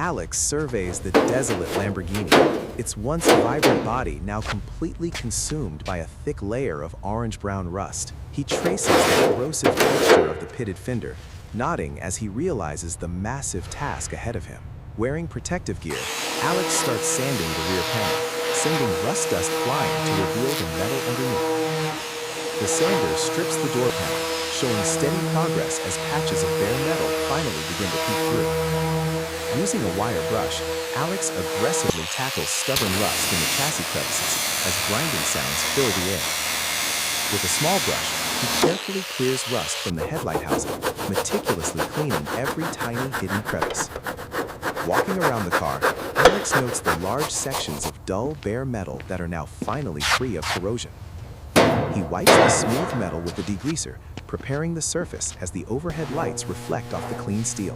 Alex surveys the desolate Lamborghini, its once vibrant body now completely consumed by a thick layer of orange-brown rust. He traces the corrosive texture of the pitted fender, nodding as he realizes the massive task ahead of him. Wearing protective gear, Alex starts sanding the rear panel, sending rust dust flying to reveal the metal underneath. The sander strips the door panel, showing steady progress as patches of bare metal finally begin to peek through. Using a wire brush, Alex aggressively tackles stubborn rust in the chassis crevices as grinding sounds fill the air. With a small brush, he carefully clears rust from the headlight housing, meticulously cleaning every tiny hidden crevice. Walking around the car, Alex notes the large sections of dull, bare metal that are now finally free of corrosion. He wipes the smooth metal with the degreaser, preparing the surface as the overhead lights reflect off the clean steel.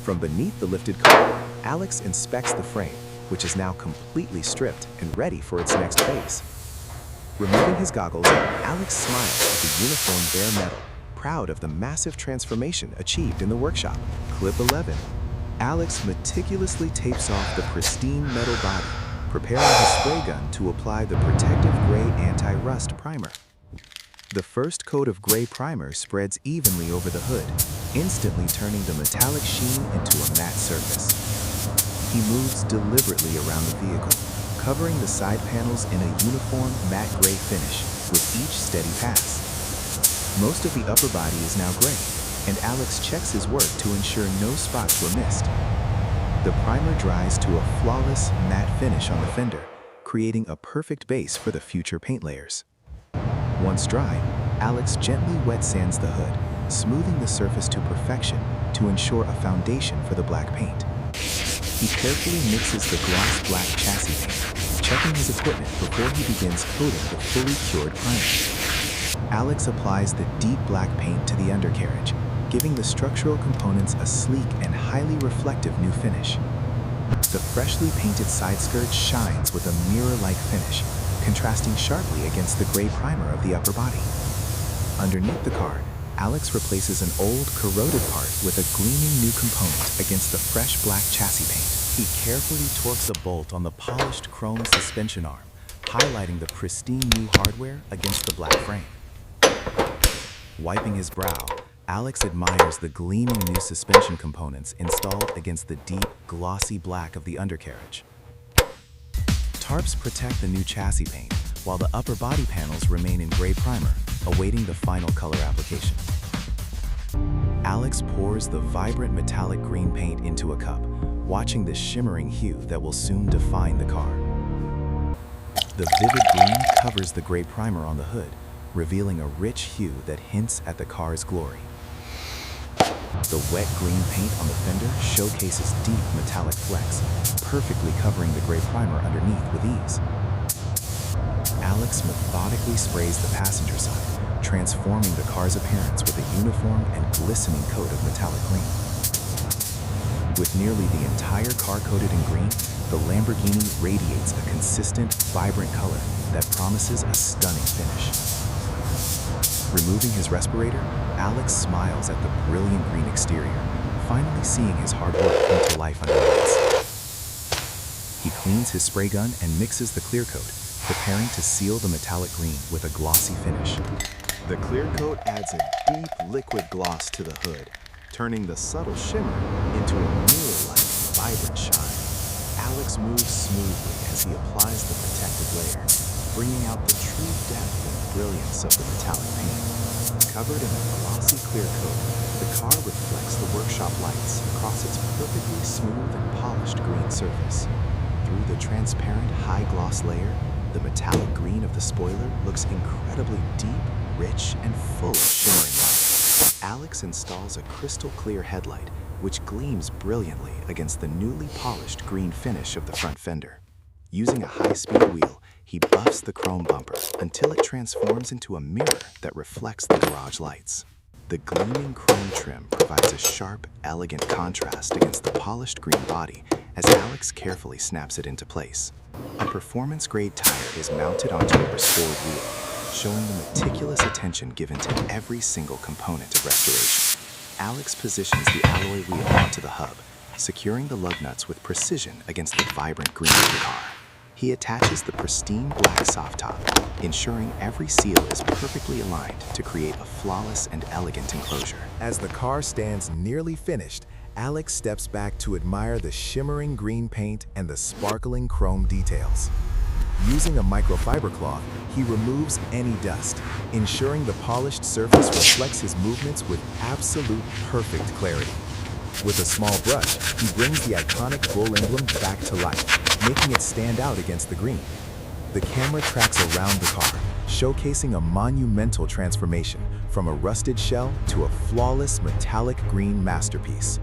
From beneath the lifted car, Alex inspects the frame, which is now completely stripped and ready for its next phase. Removing his goggles, Alex smiles at the uniform bare metal, proud of the massive transformation achieved in the workshop. Clip 11. Alex meticulously tapes off the pristine metal body, preparing his spray gun to apply the protective gray anti-rust primer. The first coat of gray primer spreads evenly over the hood, instantly turning the metallic sheen into a matte surface. He moves deliberately around the vehicle, covering the side panels in a uniform matte gray finish with each steady pass. Most of the upper body is now gray, and Alex checks his work to ensure no spots were missed. The primer dries to a flawless matte finish on the fender, creating a perfect base for the future paint layers. Once dry, Alex gently wet sands the hood, smoothing the surface to perfection to ensure a foundation for the black paint. He carefully mixes the gloss black chassis paint, checking his equipment before he begins coating the fully cured primer. Alex applies the deep black paint to the undercarriage, giving the structural components a sleek and highly reflective new finish. The freshly painted side skirt shines with a mirror-like finish, contrasting sharply against the gray primer of the upper body. Underneath the car, Alex replaces an old, corroded part with a gleaming new component against the fresh black chassis paint. He carefully torques a bolt on the polished chrome suspension arm, highlighting the pristine new hardware against the black frame. Wiping his brow, Alex admires the gleaming new suspension components installed against the deep, glossy black of the undercarriage. Tarps protect the new chassis paint, while the upper body panels remain in gray primer, awaiting the final color application. Alex pours the vibrant metallic green paint into a cup, watching the shimmering hue that will soon define the car. The vivid green covers the gray primer on the hood, revealing a rich hue that hints at the car's glory. The wet green paint on the fender showcases deep metallic flecks, perfectly covering the gray primer underneath with ease. Alex methodically sprays the passenger side, transforming the car's appearance with a uniform and glistening coat of metallic green. With nearly the entire car coated in green, the Lamborghini radiates a consistent, vibrant color that promises a stunning finish. Removing his respirator, Alex smiles at the brilliant green exterior, finally seeing his hard work come to life under lights. He cleans his spray gun and mixes the clear coat, preparing to seal the metallic green with a glossy finish. The clear coat adds a deep liquid gloss to the hood, turning the subtle shimmer into a mirror-like vibrant shine. Alex moves smoothly as he applies the protective layer, bringing out the true depth and brilliance of the metallic paint. Covered in a glossy clear coat, the car reflects the workshop lights across its perfectly smooth and polished green surface. Through the transparent high-gloss layer, the metallic green of the spoiler looks incredibly deep, rich, and full of shimmering light. Alex installs a crystal-clear headlight, which gleams brilliantly against the newly polished green finish of the front fender. Using a high-speed wheel, he buffs the chrome bumper until it transforms into a mirror that reflects the garage lights. The gleaming chrome trim provides a sharp, elegant contrast against the polished green body as Alex carefully snaps it into place. A performance-grade tire is mounted onto a restored wheel, showing the meticulous attention given to every single component of restoration. Alex positions the alloy wheel onto the hub, securing the lug nuts with precision against the vibrant green of the car. He attaches the pristine black soft top, ensuring every seal is perfectly aligned to create a flawless and elegant enclosure. As the car stands nearly finished, Alex steps back to admire the shimmering green paint and the sparkling chrome details. Using a microfiber cloth, he removes any dust, ensuring the polished surface reflects his movements with absolute perfect clarity. With a small brush, he brings the iconic bull emblem back to life, making it stand out against the green. The camera tracks around the car, showcasing a monumental transformation from a rusted shell to a flawless metallic green masterpiece.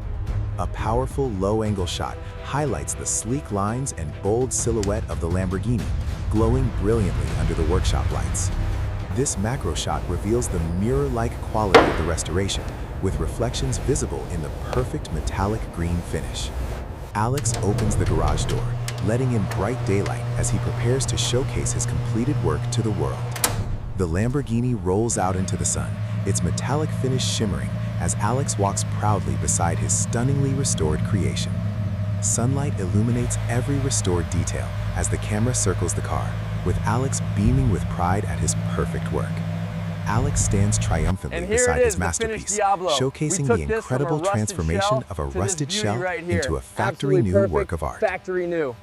A powerful low-angle shot highlights the sleek lines and bold silhouette of the Lamborghini, glowing brilliantly under the workshop lights. This macro shot reveals the mirror-like quality of the restoration, with reflections visible in the perfect metallic green finish. Alex opens the garage door, letting in bright daylight as he prepares to showcase his completed work to the world. The Lamborghini rolls out into the sun, its metallic finish shimmering as Alex walks proudly beside his stunningly restored creation. Sunlight illuminates every restored detail as the camera circles the car, with Alex beaming with pride at his perfect work. Alex stands triumphantly beside his masterpiece, showcasing the incredible transformation of a rusted shell into a factory-new work of art. Factory new.